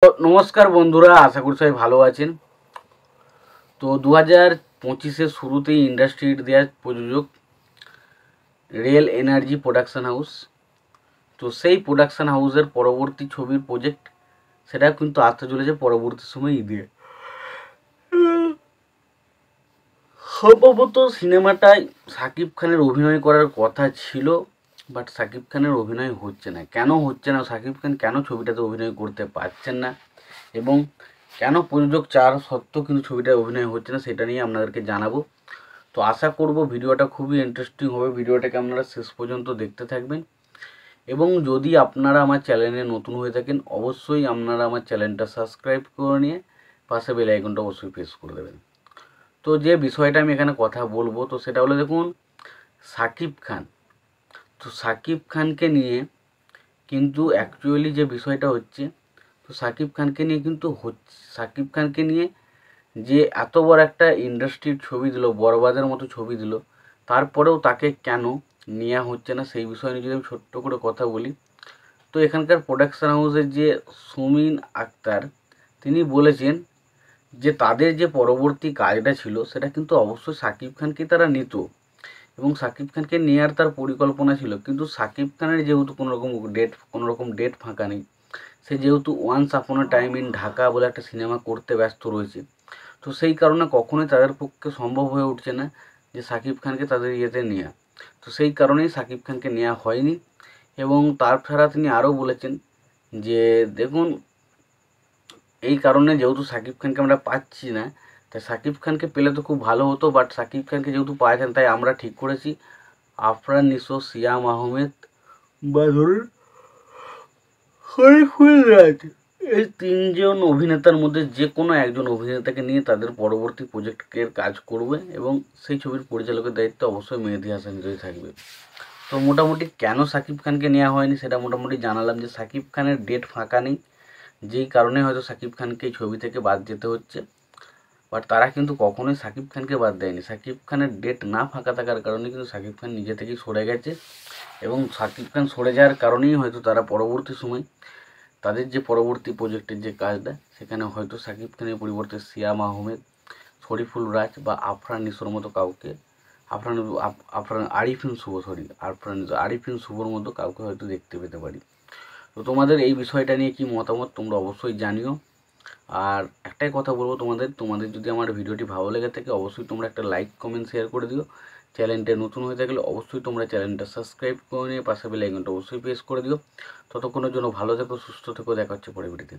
নমস্কার বন্ধুরা, আশা করি সবাই ভালো আছেন। তো 2025-এর শুরুতেই ইন্ডাস্ট্রির দেওয়া প্রযোজক রিয়েল এনার্জি প্রোডাকশন হাউস, তো সেই প্রোডাকশন হাউসের পরবর্তী ছবির প্রজেক্ট সেটা কিন্তু আসতে চলেছে পরবর্তী সময় ঈদে। সম্ভবত সিনেমাটায় শাকিব খানের অভিনয় করার কথা ছিল, বাট শাকিব খানের অভিনয় হচ্ছে না। কেন হচ্ছে না, শাকিব খান কেন ছবিটাতে অভিনয় করতে পারছেন না এবং কেন প্রযোজক চার সত্ত্বেও কিন্তু ছবিটায় অভিনয় হচ্ছে না, সেটা নিয়ে আপনাদেরকে জানাবো। তো আশা করব ভিডিওটা খুবই ইন্টারেস্টিং হবে, ভিডিওটাকে আপনারা শেষ পর্যন্ত দেখতে থাকবেন। এবং যদি আপনারা আমার চ্যানেলে নতুন হয়ে থাকেন, অবশ্যই আপনারা আমার চ্যানেলটা সাবস্ক্রাইব করে নিয়ে পাশে বেল আইকনটা অবশ্যই প্রেস করে দেবেন। তো যে বিষয়টা আমি এখানে কথা বলবো, তো সেটা হলো দেখুন, শাকিব খান, তো শাকিব খানকে নিয়ে কিন্তু অ্যাকচুয়ালি যে বিষয়টা হচ্ছে, তো শাকিব খানকে নিয়ে কিন্তু শাকিব খানকে নিয়ে যে এত বড় একটা ইন্ডাস্ট্রির ছবি দিল, বরবাদের মতো ছবি দিল, তারপরেও তাকে কেন নেওয়া হচ্ছে না সেই বিষয় নিয়ে যদি আমি ছোট্ট করে কথা বলি, তো এখানকার প্রোডাকশন হাউসের যে সুমিন আক্তার, তিনি বলেছেন যে তাদের যে পরবর্তী কাজটা ছিল সেটা কিন্তু অবশ্যই শাকিব খানকে তারা নিত এবং শাকিব খানকে নেওয়ার তার পরিকল্পনা ছিল, কিন্তু শাকিব খানের যেহেতু কোনো রকম ডেট ফাঁকা নেই, সে যেহেতু once upon a time in Dhaka বলে একটা সিনেমা করতে ব্যস্ত রয়েছে, তো সেই কারণে কখনোই তাদের পক্ষে সম্ভব হয়ে উঠছে না যে শাকিব খানকে তাদের ইয়েতে নেওয়া। তো সেই কারণেই শাকিব খানকে নেওয়া হয়নি। এবং তাছাড়া তিনি আরও বলেছেন যে দেখুন, এই কারণে যেহেতু শাকিব খানকে আমরা পাচ্ছি না, তাই শাকিব খানকে পেলে তো খুব ভালো হতো, বাট শাকিব খানকে যেহেতু পাচ্ছেন তাই আমরা ঠিক করেছি আফরান নিশো, সিয়াম আহমেদ বা ধরুন হরিফুল রাজ, এই তিনজন অভিনেতার মধ্যে যে কোনো একজন অভিনেতাকে নিয়ে তাদের পরবর্তী প্রজেক্টের কাজ করবে এবং সেই ছবির পরিচালকের দায়িত্ব অবশ্যই মেহেদী হাসান হৃদয় থাকবে। তো মোটামুটি কেন শাকিব খানকে নেওয়া হয়নি সেটা মোটামুটি জানালাম, যে শাকিব খানের ডেট ফাঁকা নেই, যেই কারণে হয়তো শাকিব খানকে এই ছবি থেকে বাদ যেতে হচ্ছে। বাট তারা কিন্তু কখনোই শাকিব খানকে বাদ দেয়নি, শাকিব খানের ডেট না ফাঁকা থাকার কারণে কিন্তু শাকিব খান নিজে থেকেই সরে গেছে এবং শাকিব খান সরে যাওয়ার কারণেই হয়তো তারা পরবর্তী সময় তাদের যে পরবর্তী প্রজেক্টের যে কাজটা, সেখানে হয়তো শাকিব খানের পরিবর্তে সিয়াম আহমেদ, শরীফুল রাজ বা আফরান নিশোর মতো কাউকে, আরিফিন শুভর মতো কাউকে হয়তো দেখতে পেতে পারি। তো তোমাদের এই বিষয়টা নিয়ে কি মতামত তোমরা অবশ্যই জানিও। আর একটাই কথা বলবো তোমাদের যদি আমার ভিডিওটি ভালো লেগে থাকে, অবশ্যই তোমরা একটা লাইক কমেন্ট শেয়ার করে দিও। চ্যানেলটা নতুন হয়ে থাকলে অবশ্যই তোমরা চ্যানেলটা সাবস্ক্রাইব করে নিয়ে পাশে বেল আইকনটা অবশ্যই প্রেস করে দিও। ততক্ষণের জন্য ভালো থেকো, সুস্থ থেকো, দেখা হচ্ছে পরের ভিডিওতে।